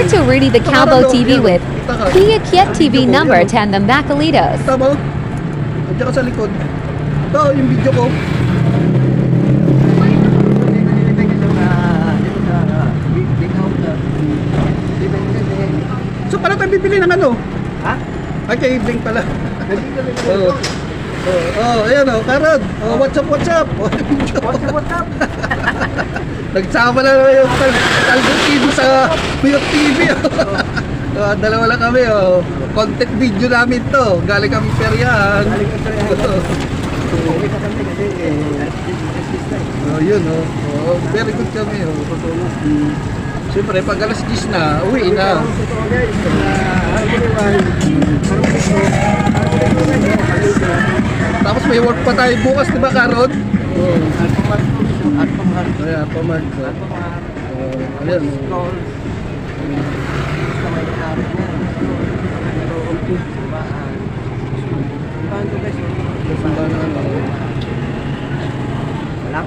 to Rudy the Calvo TV with Pia Kiet TV number 10 the Macalitos. Tama? Nandiyan ka sa likod. Ito, yung video ko. So pala tayo bibili ng ano? Ha? Ay, kay Blink pala. Oo. Ayan o, Karod. What's up? What's up? Nagsama na naman yung Talgo TV sa Muyok TV. Dalawa lang kami. Content video namin to. Galing kami peryahan. Yun very good kami. Siyempre, pag alas 10 na, uwi na. Tapos may work pa tayo bukas, di ba, Karod? Ayan, pamag. Ayan. Wala